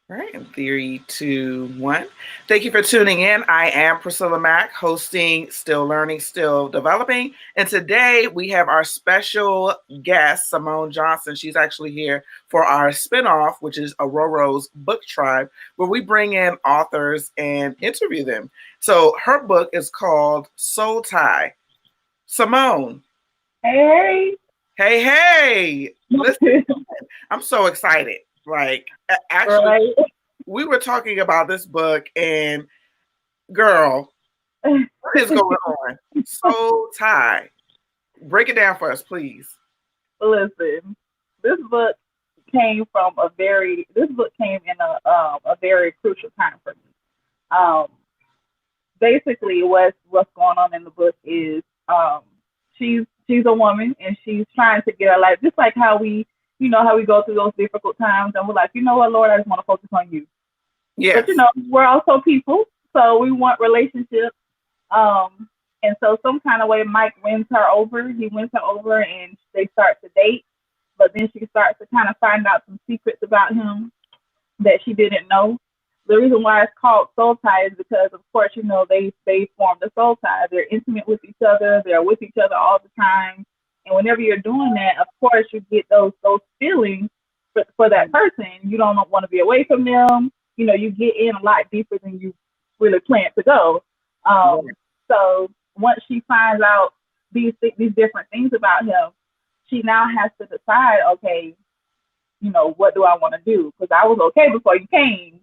All right, in 3, 2, 1. Thank you for tuning in. I am Priscilla Mack, hosting Still Learning, Still Developing. And today we have our special guest, Simone Johnson. She's actually here for our spinoff, which is Aurora's Book Tribe, where we bring in authors and interview them. So her book is called Soul Tie. Simone. Hey, Hey. Listen, hey. I'm so excited. Like, actually, Right. we were talking about this book, and girl, what is going on? Soul Tie. Break it down for us, please. Listen, this book this book came in a very crucial time for me. Um, Basically, what's going on in the book is she's a woman and she's trying to get her life, just like how we go through those difficult times and we're like, you know what, Lord, I just want to focus on you. But Yes. we're also people, so we want relationships. And so some kind of way Mike wins her over. He wins her over and they start to date. But then she starts to kind of find out some secrets about him that she didn't know. The reason why it's called soul tie is because, of course, they formed a soul tie. They're intimate with each other. They're with each other all the time. And whenever you're doing that, of course, you get those feelings for that person. You don't want to be away from them. You get in a lot deeper than you really plan to go. Um, so once she finds out these different things about him, she now has to decide, okay, what do I want to do? Because I was okay before you came,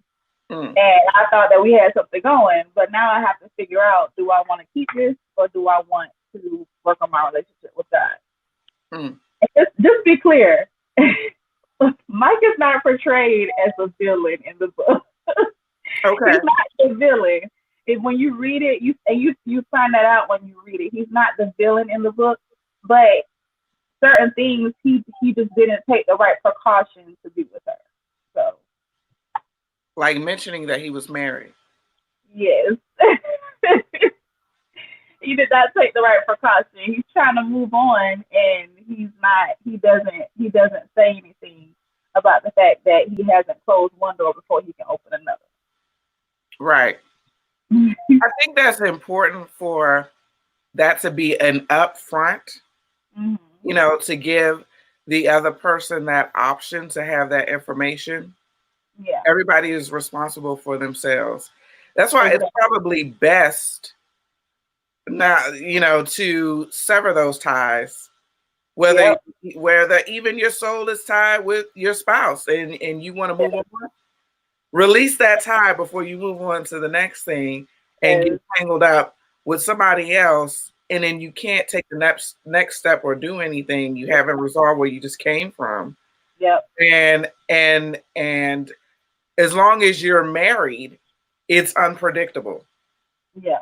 Mm. and I thought that we had something going. But now I have to figure out, do I want to keep this or do I want to work on my relationship with God? Mm. And just be clear, Mike is not portrayed as a villain in the book. Okay. He's not the villain. When you read it, you find that out when you read it. He's not the villain in the book, but certain things he just didn't take the right precautions to be with her. So Like mentioning that he was married. yes, he did not take the right precaution. He's trying to move on, and he's not. He doesn't say anything about the fact that he hasn't closed one door before he can open another. Right. I think that's important for that to be an upfront, Hmm. to give the other person that option to have that information. Yeah, Everybody is responsible for themselves. That's why it's exactly. probably best now, to sever those ties, whether Yep. even your soul is tied with your spouse and you want to move Yes. on, release that tie before you move on to the next thing and get Yes. tangled up with somebody else, and then you can't take the next step or do anything. You haven't resolved where you just came from. Yep. And as long as you're married, it's unpredictable Yeah.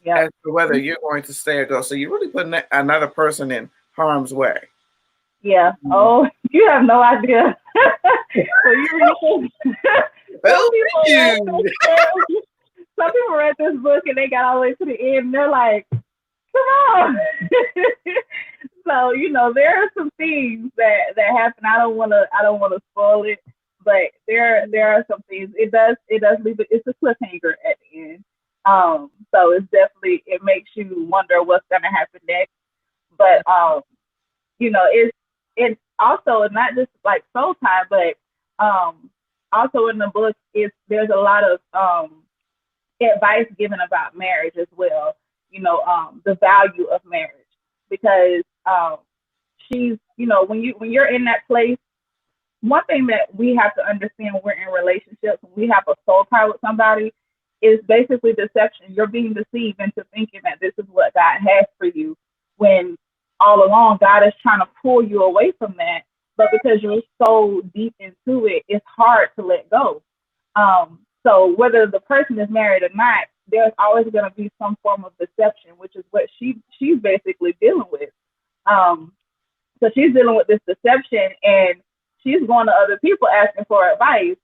Yep. as to whether you're going to stay or go. So you're really putting another person in harm's way. Yeah. Mhm. Oh, you have no idea. So you read some Oh, people read you. this some people read this book and they got all the way to the end and they're like, come on. So, there are some things that happen. I don't wanna spoil it, but there are some things. It does leave it's a cliffhanger at the end. So it makes you wonder what's gonna happen next. But it's also not just like soul tie, but also in the book is there's a lot of advice given about marriage as well. The value of marriage because she's when you're in that place. One thing that we have to understand when we're in relationships, when we have a soul tie with somebody, is basically deception. You're being deceived into thinking that this is what God has for you, when all along God is trying to pull you away from that. But because you're so deep into it, it's hard to let go. So whether the person is married or not, there's always going to be some form of deception, which is what she's basically dealing with. Um, so she's dealing with this deception, and she's going to other people asking for advice.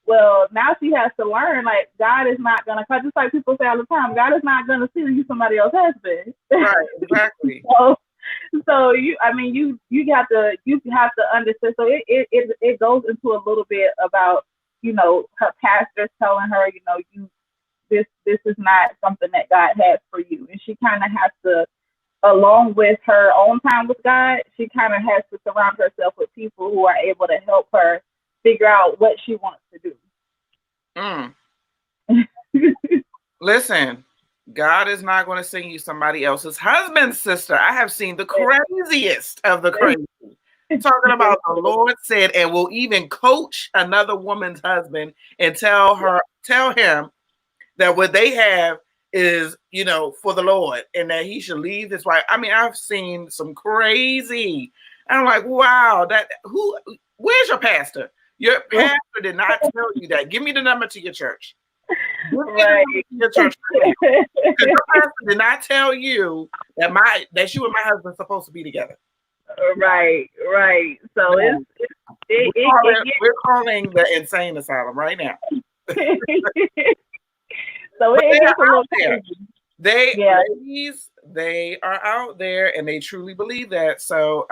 Well, now she has to learn, like, God is not gonna, cause just like people say all the time, God is not gonna send you somebody else's husband. Right, exactly. so, so you have to understand. So it goes into a little bit about you know, her pastor's telling her, you know, this is not something that God has for you. And she kind of has to, along with her own time with God, she kind of has to surround herself with people who are able to help her figure out what she wants to do. Mm. Listen, God is not going to send you somebody else's husband, sister. I have seen the craziest of the crazy. Talking about the Lord said, and will even coach another woman's husband and tell him that what they have is, you know, for the Lord, and that he should leave his wife. I mean, I've seen some crazy. I'm like, wow, where's your pastor? Your pastor did not tell you that. Give me the number to your church. Right. Your church right now. Because your pastor did not tell you that you and my husband are supposed to be together. Right. So we're calling the insane asylum right now. So it gets a little crazy. They are out there, and they truly believe that. So,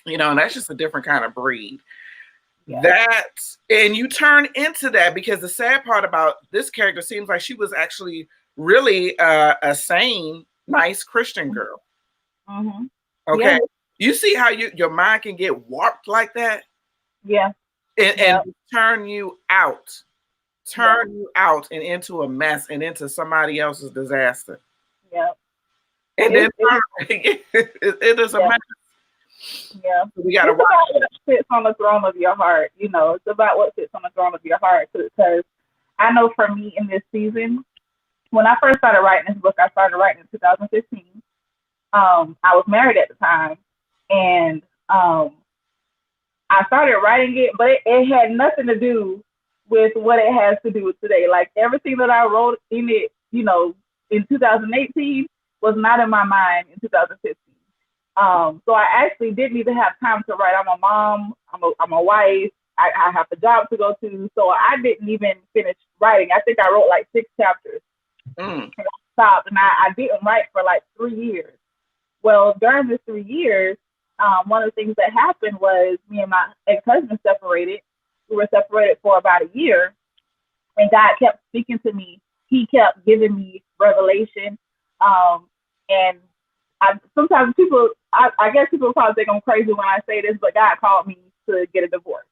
you know, and that's just a different kind of breed. Yeah. And you turn into that, because the sad part about this character seems like she was actually really a sane, nice Christian girl. Mm-hmm. Okay. Yeah. You see how your mind can get warped like that? Yeah. And turn you out and into a mess and into somebody else's disaster. Yeah. And then it is a mess. Yeah. So we gotta watch what sits on the throne of your heart. You know, it's about what sits on the throne of your heart. Because I know for me in this season, when I first started writing this book, I started writing in 2015. I was married at the time, and I started writing it, but it had nothing to do with what it has to do with today. Like everything that I wrote in it, you know, in 2018 was not in my mind in 2015. So I actually didn't even have time to write. I'm a mom. I'm a wife. I have a job to go to. So I didn't even finish writing. I think I wrote like 6 chapters. And I stopped, and I didn't write for like 3 years. Well, during this 3 years, one of the things that happened was me and my ex-husband separated. We were separated for about a year, and God kept speaking to me. He kept giving me revelation. And sometimes I guess people probably think I'm crazy when I say this, but God called me to get a divorce.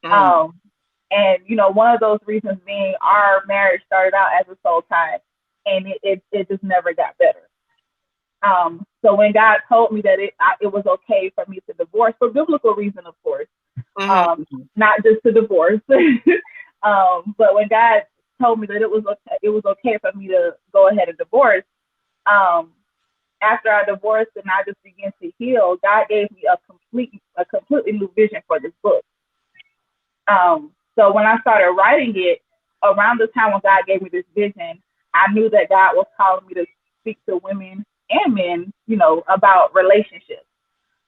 And, you know, one of those reasons being our marriage started out as a soul tie, and it just never got better. So when God told me that it was okay for me to divorce, for biblical reason, of course, not just to divorce, but when God told me that it was okay for me to go ahead and divorce, after I divorced and I just began to heal, God gave me a completely new vision for this book. So when I started writing it, around the time when God gave me this vision, I knew that God was calling me to speak to women and men, you know, about relationships.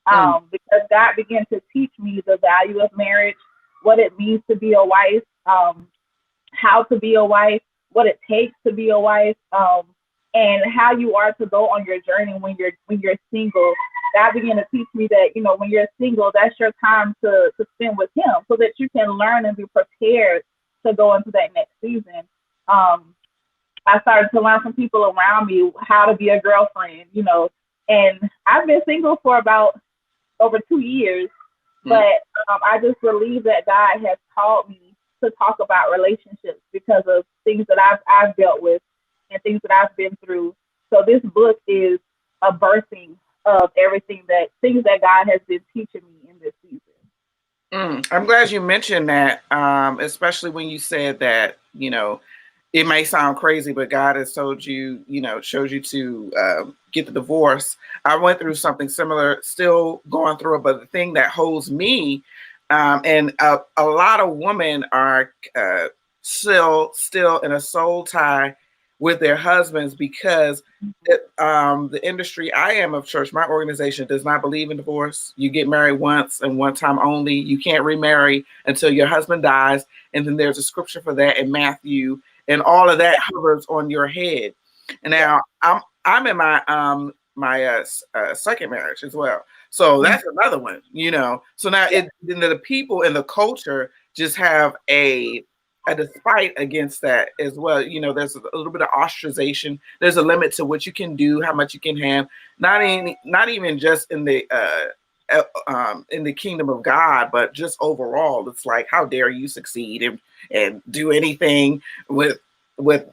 Because God began to teach me the value of marriage, what it means to be a wife, how to be a wife, what it takes to be a wife, and how you are to go on your journey when you're single. God began to teach me that, you know, when you're single, that's your time to spend with Him, so that you can learn and be prepared to go into that next season. I started to learn from people around me how to be a girlfriend, you know, and I've been single for about over 2 years, but I just believe that God has called me to talk about relationships because of things that I've dealt with and things that I've been through. So this book is a birthing of things that God has been teaching me in this season. I'm glad you mentioned that, especially when you said that, you know, it may sound crazy, but God has told you, you know, shows you to get the divorce. I went through something similar, still going through it, but the thing that holds me, and a lot of women are still in a soul tie with their husbands, because the industry I am of church, my organization does not believe in divorce. You get married once and one time only. You can't remarry until your husband dies. And then there's a scripture for that in Matthew, and all of that hovers on your head. And now I'm in my second marriage as well. So that's another one, you know. So now the people in the culture just have a despite against that as well. You know, there's a little bit of ostracization. There's a limit to what you can do, how much you can have. Not even just in the kingdom of God, but just overall, it's like, how dare you succeed and do anything with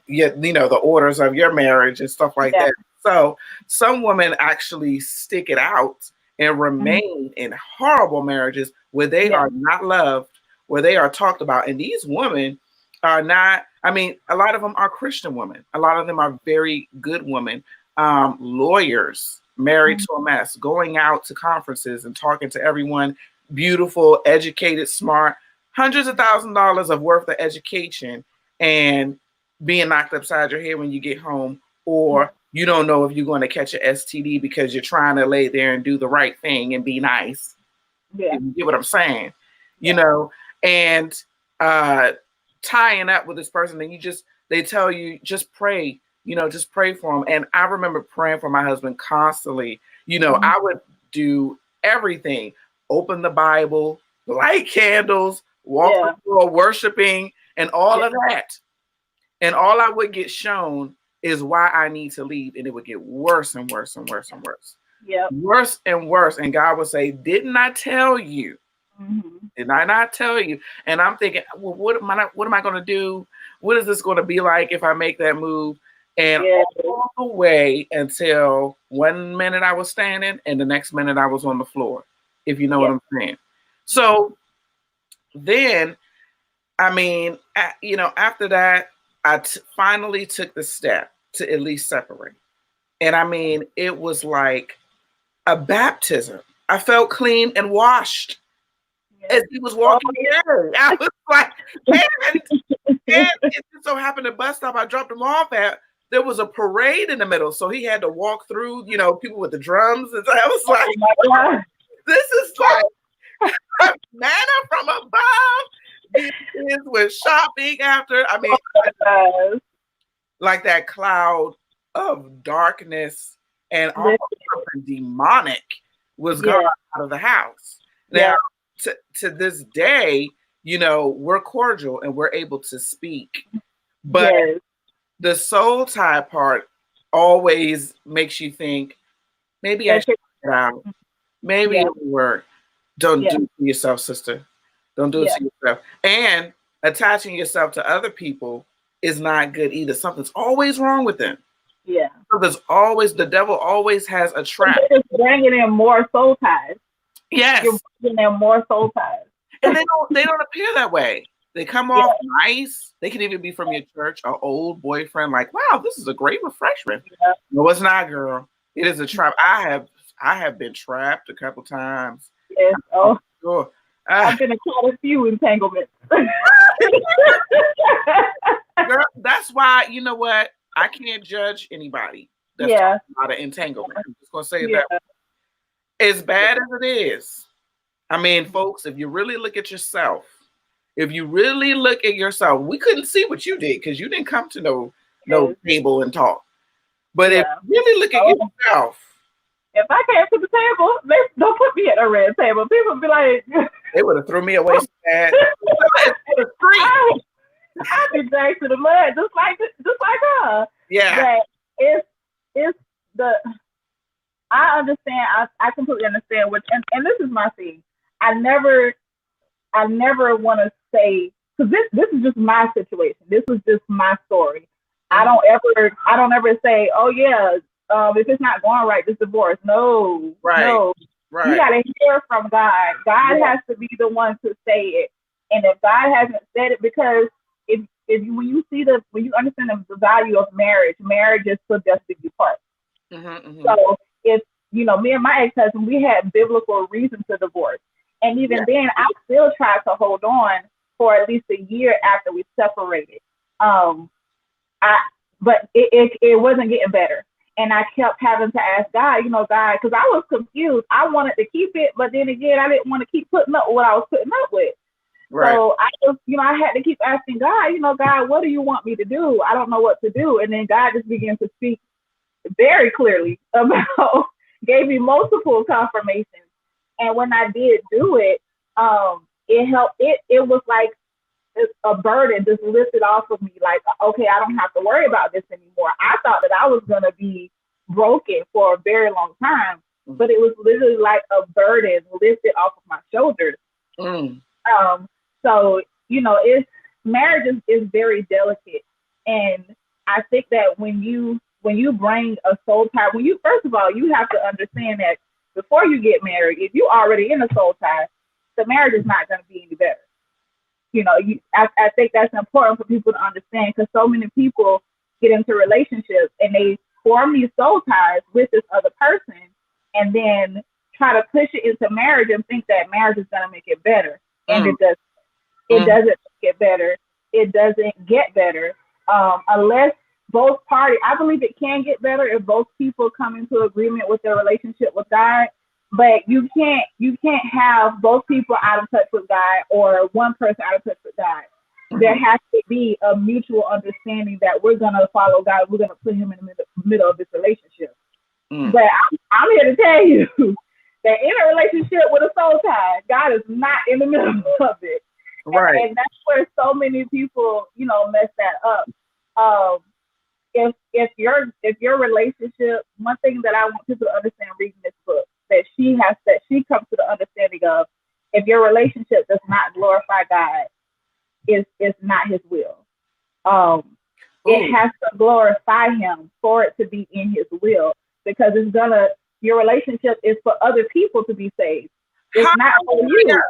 your, you know, the orders of your marriage and stuff like that. So some women actually stick it out and remain in horrible marriages where they are not loved, where they are talked about. And these women are not, I mean, a lot of them are Christian women. A lot of them are very good women, lawyers, married to a mess, going out to conferences and talking to everyone, beautiful, educated, smart, hundreds of $1,000s of worth of education, and being knocked upside your head when you get home, or you don't know if you're going to catch an STD because you're trying to lay there and do the right thing and be nice. Yeah. You get what I'm saying? You know, and tying up with this person, and they tell you, just pray, you know, just pray for him. And I remember praying for my husband constantly. You know, I would do everything, open the Bible, light candles, walk the floor, worshiping, and all of that. And all I would get shown is why I need to leave. And it would get worse and worse and worse and worse. Yeah. Worse and worse. And God would say, didn't I tell you? Did I not tell you? And I'm thinking, well, what am I going to do? What is this going to be like if I make that move? And all the way until 1 minute I was standing and the next minute I was on the floor, if you know what I'm saying. So then, I mean, you know, after that, I finally took the step to at least separate. And I mean, it was like a baptism. I felt clean and washed as he was walking in. I was like, and it just so happened the bus stop I dropped him off at, there was a parade in the middle. So he had to walk through, you know, people with the drums. And I was like, this is like manna from above. These kids were shopping after. I mean, like that cloud of darkness and almost something demonic was gone out of the house. Now, to this day, you know, we're cordial and we're able to speak. But the soul tie part always makes you think, maybe I should get out. Maybe it will work. Don't do it to yourself, sister. Don't do it to yourself. And attaching yourself to other people is not good either. Something's always wrong with them. Yeah. So the devil always has a trap. It's bringing in more soul ties. Yes. You're bringing in more soul ties. And they don't appear that way. They come off nice. They can even be from your church, an old boyfriend, like, wow, this is a great refreshment. Yeah. No, it's not, girl. It is a trap. I have been trapped a couple times. Yes. Oh, sure. I've been in quite a few entanglements. Girl, that's why, you know what? I can't judge anybody that's talking about an entanglement. I'm just gonna say that. As bad as it is, I mean, folks, if you really look at yourself, we couldn't see what you did because you didn't come to no table and talk. But if you really look at yourself. If I came to the table, they don't put me at a red table. People would be like, they would have threw me away so bad. I'd be dragged to the mud just like her. Yeah. But I understand. I completely understand and this is my thing. I never want to say, because this is just my situation. This is just my story. I don't ever say, oh yeah, if it's not going right, this divorce. No, no. Right. You gotta hear from God. God has to be the one to say it. And if God hasn't said it, because when you understand the value of marriage is to just be part. So if me and my ex-husband, we had biblical reasons to divorce. And even then, I still tried to hold on for at least a year after we separated. But it wasn't getting better. And I kept having to ask God, God, because I was confused. I wanted to keep it, but then again, I didn't want to keep putting up with what I was putting up with. Right. So I had to keep asking God, God, what do you want me to do? I don't know what to do. And then God just began to speak very clearly gave me multiple confirmations. And when I did do it, it helped. It was like a burden just lifted off of me. Like, okay, I don't have to worry about this anymore. I thought that I was gonna be broken for a very long time, but it was literally like a burden lifted off of my shoulders. Mm. So it's marriage is very delicate, and I think that when you bring a soul tie, first of all, you have to understand that before you get married, if you're already in a soul tie, the marriage is not going to be any better. I think that's important for people to understand, because so many people get into relationships and they form these soul ties with this other person, and then try to push it into marriage and think that marriage is going to make it better, and it doesn't. It doesn't get better. It doesn't get better unless both parties. I believe it can get better if both people come into agreement with their relationship with God. But you can't have both people out of touch with God, or one person out of touch with God. There has to be a mutual understanding that we're gonna follow God. We're gonna put Him in the middle of this relationship. But I'm here to tell you that in a relationship with a soul tie, God is not in the middle of it. Right. And that's where so many people, mess that up. If your relationship, one thing that I want people to understand reading this book, that she comes to the understanding of, if your relationship does not glorify God, it's not His will. It has to glorify Him for it to be in His will, because your relationship is for other people to be saved. It's not for you.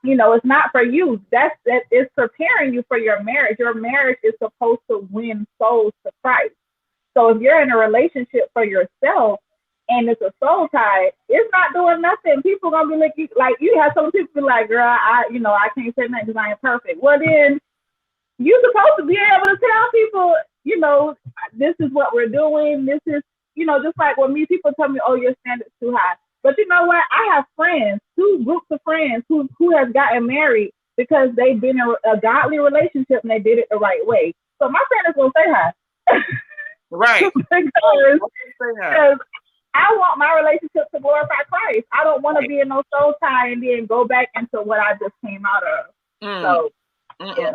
It's not for you. It's preparing you for your marriage. Your marriage is supposed to win souls to Christ. So if you're in a relationship for yourself and it's a soul tie, it's not doing nothing. People gonna be like you have some people be like, girl, I can't say nothing because I ain't perfect. Well, then you're supposed to be able to tell people, this is what we're doing. This is, just like when people tell me, oh, your standard's too high. But you know what? I have friends, 2 groups of friends who has gotten married because they've been in a godly relationship and they did it the right way. So my standards will stay high. Right. because I want my relationship to glorify Christ. I don't want to be in no soul tie and then go back into what I just came out of. So, yeah.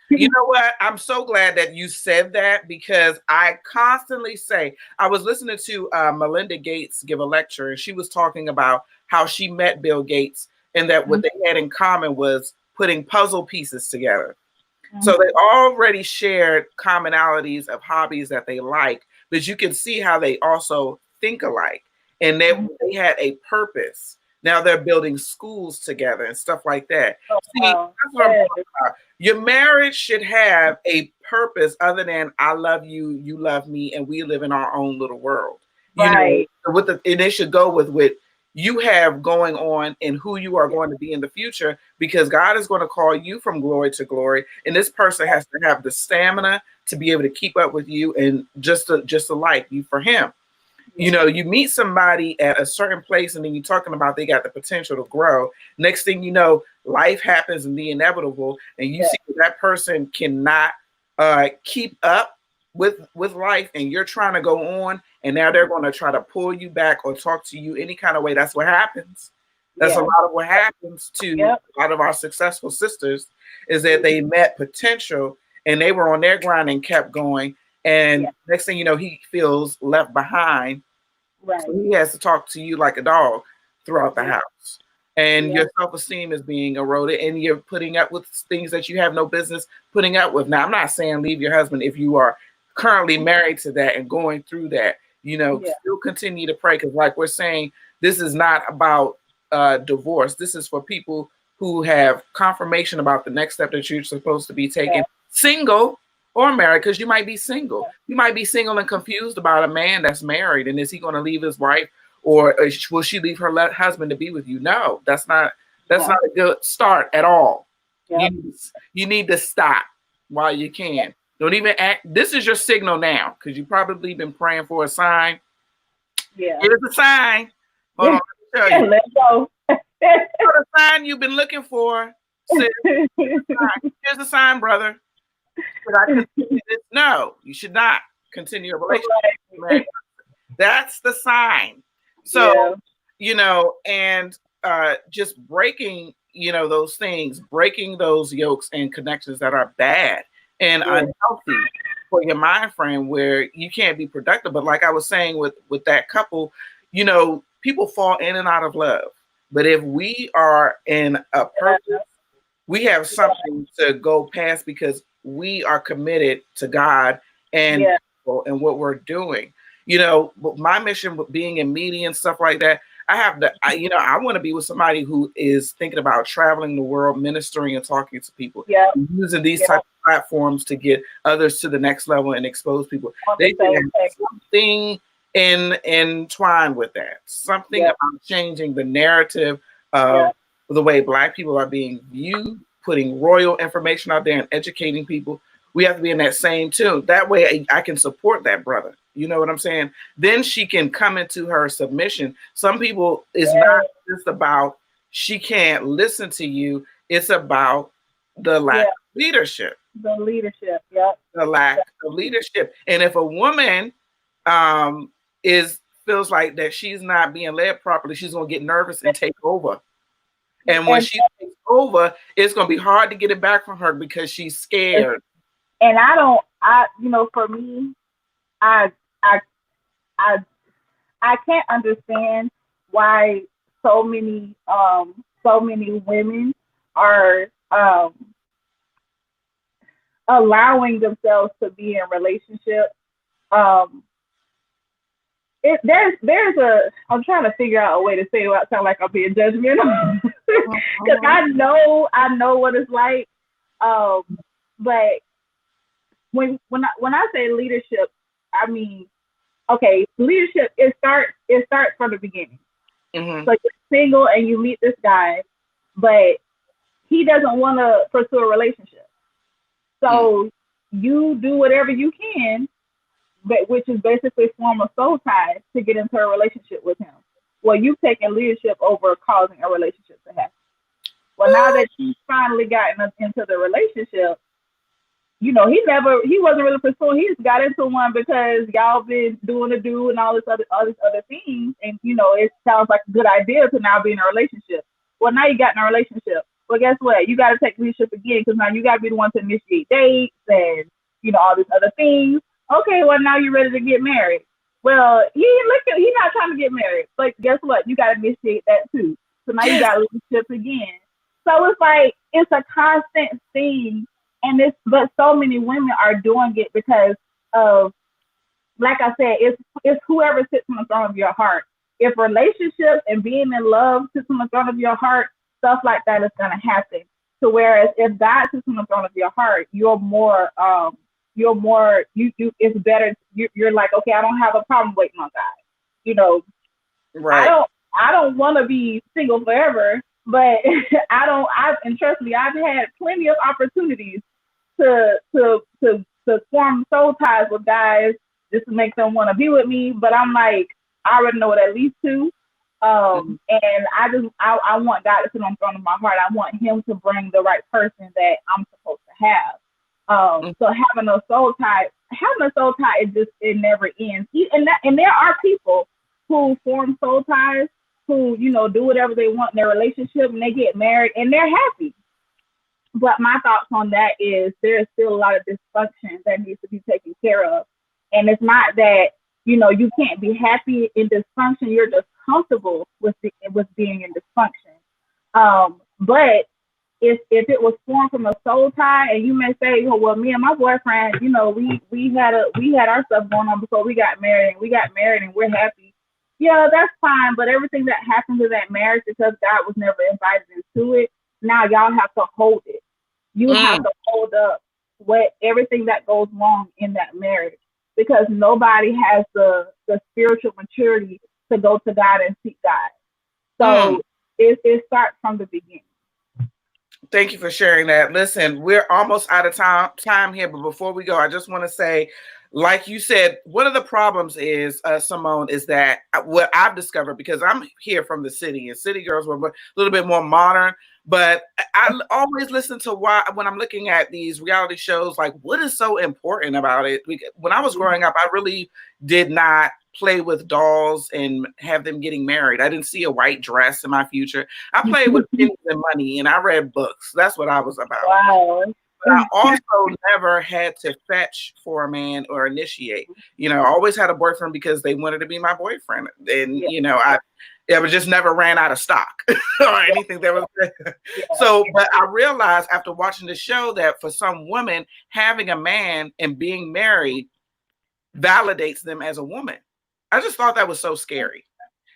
You know what? I'm so glad that you said that, because I constantly say, I was listening to Melinda Gates give a lecture, and she was talking about how she met Bill Gates, and that what they had in common was putting puzzle pieces together. So they already shared commonalities of hobbies that they like, but you can see how they also think alike, and they had a purpose. Now they're building schools together and stuff like that. See, that's what I'm talking about. Your marriage should have a purpose other than I love you, you love me, and we live in our own little world. Right. And it should go with what you have going on and who you are going to be in the future, because God is going to call you from glory to glory, and this person has to have the stamina to be able to keep up with you and just to like you for Him. You meet somebody at a certain place, and then you're talking about they got the potential to grow. Next thing you know, life happens and the inevitable, and you see that person cannot keep up with life, and you're trying to go on, and now they're going to try to pull you back or talk to you any kind of way. That's what happens. That's a lot of what happens to a lot of our successful sisters, is that they met potential and they were on their grind and kept going. And next thing you know, he feels left behind. Right. So he has to talk to you like a dog throughout the house. And your self-esteem is being eroded, and you're putting up with things that you have no business putting up with. Now, I'm not saying leave your husband if you are currently married to that and going through that. Still continue to pray, because like we're saying, this is not about divorce. This is for people who have confirmation about the next step that you're supposed to be taking, single or married, because you might be single. You might be single and confused about a man that's married, and is he going to leave his wife, or will she leave her husband to be with you? No, that's not a good start at all. You need to stop while you can. Don't even act. This is your signal now, because you've probably been praying for a sign. Yeah. Here's the sign. Hold on, let me tell you. Let's go. Here's the sign you've been looking for. Here's the sign, brother. Should I continue this? No, you should not continue a relationship. Right? That's the sign. So, and just breaking, those things, breaking those yokes and connections that are bad and unhealthy for your mind frame, where you can't be productive. But like I was saying with that couple, people fall in and out of love. But if we are in a purpose, we have something to go past because we are committed to God and people and what we're doing. My mission with being in media and stuff like that, I want to be with somebody who is thinking about traveling the world, ministering and talking to people, using these type of platforms to get others to the next level and expose people. They have something entwined with that, something about changing the narrative of the way Black people are being viewed, putting royal information out there and educating people. We have to be in that same tune. That way I can support that brother. You know what I'm saying? Then she can come into her submission. Some people, it's not just about she can't listen to you. It's about the lack of leadership. The leadership, the lack of leadership. And if a woman feels like that she's not being led properly, she's gonna get nervous and take over. And when she takes over, it's gonna be hard to get it back from her because she's scared. And for me, I can't understand why so many women are allowing themselves to be in relationships. I'm trying to figure out a way to say it without sounding like I'm being judgmental, because I know what it's like. But when I say leadership, I mean, okay, leadership, it starts from the beginning. Mm-hmm. So you're single and you meet this guy, but he doesn't want to pursue a relationship. So you do whatever you can, but which is basically form a soul tie to get into a relationship with him. Well, you've taken leadership over causing a relationship to happen. Well, now that you've finally gotten into the relationship, he wasn't really pursuing. He just got into one because y'all been doing the do and all these other things, and it sounds like a good idea to now be in a relationship. Well, now you got in a relationship. Well, guess what? You got to take leadership again, because now you got to be the one to initiate dates and all these other things. Okay, well, now you're ready to get married. Well, he's not trying to get married, but guess what? You got to initiate that too. So now you got leadership again. So it's like it's a constant thing. But so many women are doing it because of, like I said, it's whoever sits on the throne of your heart. If relationships and being in love sits on the throne of your heart, stuff like that is going to happen. So whereas if God sits on the throne of your heart, you're it's better. You're like, okay, I don't have a problem waiting on God. Right. I don't want to be single forever, but and trust me, I've had plenty of opportunities to form soul ties with guys just to make them want to be with me. But I'm like, I already know it at least two. And I want God to sit on the throne of my heart. I want him to bring the right person that I'm supposed to have. So having a soul tie it never ends. And there are people who form soul ties who, do whatever they want in their relationship and they get married and they're happy. But my thoughts on that is there's still a lot of dysfunction that needs to be taken care of. And it's not that, you can't be happy in dysfunction. You're just comfortable with being in dysfunction. But if it was formed from a soul tie, and you may say, well, me and my boyfriend, we had our stuff going on before we got married, and we're happy. Yeah, that's fine. But everything that happened to that marriage, because God was never invited into it, now y'all have to hold it. You have to hold up everything that goes wrong in that marriage, because nobody has the spiritual maturity to go to God and seek God. So it starts from the beginning. Thank you for sharing that. Listen, we're almost out of time here, but before we go, I just want to say, like you said, one of the problems is, Simone, is that what I've discovered, because I'm here from the city, and city girls were a little bit more modern, but I always listen to when I'm looking at these reality shows, like, what is so important about it? When I was growing up, I really did not play with dolls and have them getting married. I didn't see a white dress in my future. I played with pennies and money, and I read books. That's what I was about. Wow. But I also never had to fetch for a man or initiate. You know, I always had a boyfriend because they wanted to be my boyfriend. And, you know, I just never ran out of stock or anything that was. So, but I realized after watching the show that for some women, having a man and being married validates them as a woman. I just thought that was so scary.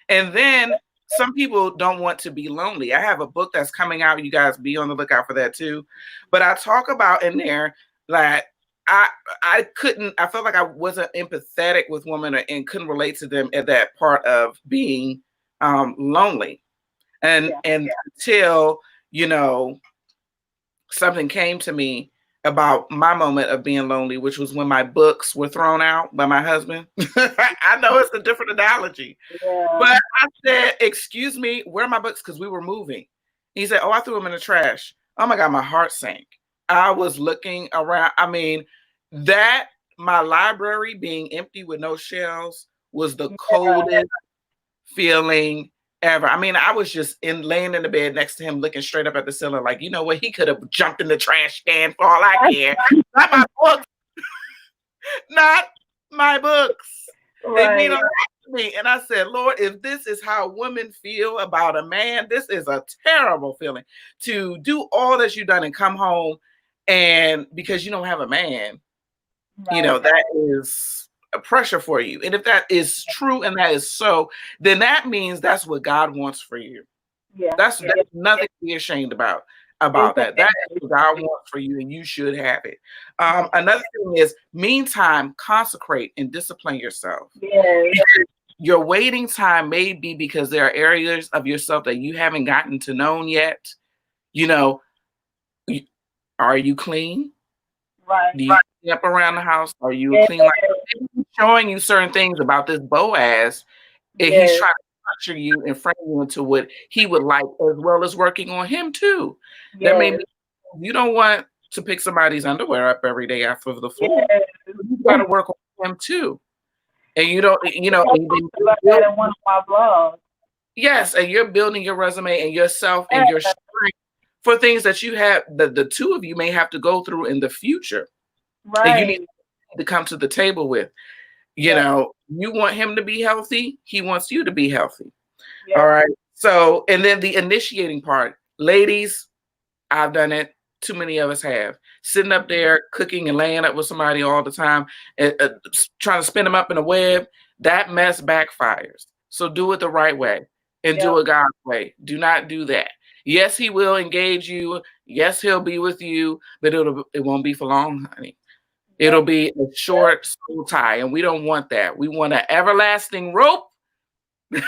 And then some people don't want to be lonely. I have a book that's coming out. You guys be on the lookout for that too. But I talk about in there that I felt like I wasn't empathetic with women and couldn't relate to them at that part of being lonely. And until, you know, something came to me about my moment of being lonely, which was when my books were thrown out by my husband. I know it's a different analogy, but I said, excuse me, where are my books? Because we were moving. He said, oh, I threw them in the trash. Oh my God, my heart sank. I was looking around. I mean, my library being empty with no shelves was the coldest feeling ever. I mean, I was just laying in the bed next to him, looking straight up at the ceiling, like, you know what? He could have jumped in the trash can for all I care. Not my books. Not my books. They mean a lot to me. And I said, Lord, if this is how women feel about a man, this is a terrible feeling to do all that you've done and come home and because you don't have a man, you know, that is a pressure for you. And if that is true and that is so, then that means that's what God wants for you. That's nothing to be ashamed about that. That is what God wants for you, and you should have it. Another thing is, meantime, consecrate and discipline yourself. Your waiting time may be because there are areas of yourself that you haven't gotten to know yet. You know, are you clean? Do you clean up around the house? Are you clean? Like, he's showing you certain things about this Boaz, and he's trying to structure you and frame you into what he would like, as well as working on him too. That may mean you don't want to pick somebody's underwear up every day off of the floor. You got to work on him too. And you don't, you know, in one of my blogs. Yes, and you're building your resume and yourself and your strength for things that you have, the two of you may have to go through in the future. And you need to come to the table with. You know, you want him to be healthy. He wants you to be healthy. All right. So, and then the initiating part, ladies, I've done it. Too many of us have. Sitting up there cooking and laying up with somebody all the time, trying to spin them up in a web. That mess backfires. So do it the right way and do it God's way. Do not do that. Yes, he will engage you. Yes, he'll be with you, but it won't be for long, honey. It'll be a short soul tie, and we don't want that. We want an everlasting rope. We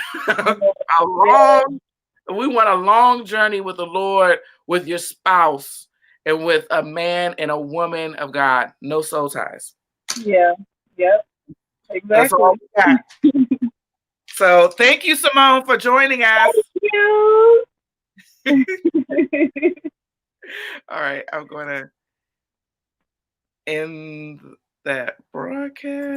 want a long journey with the Lord, with your spouse, and with a man and a woman of God. No soul ties. Exactly. That's all we got. So thank you, Simone, for joining us. Thank you. All right, I'm going to end that broadcast.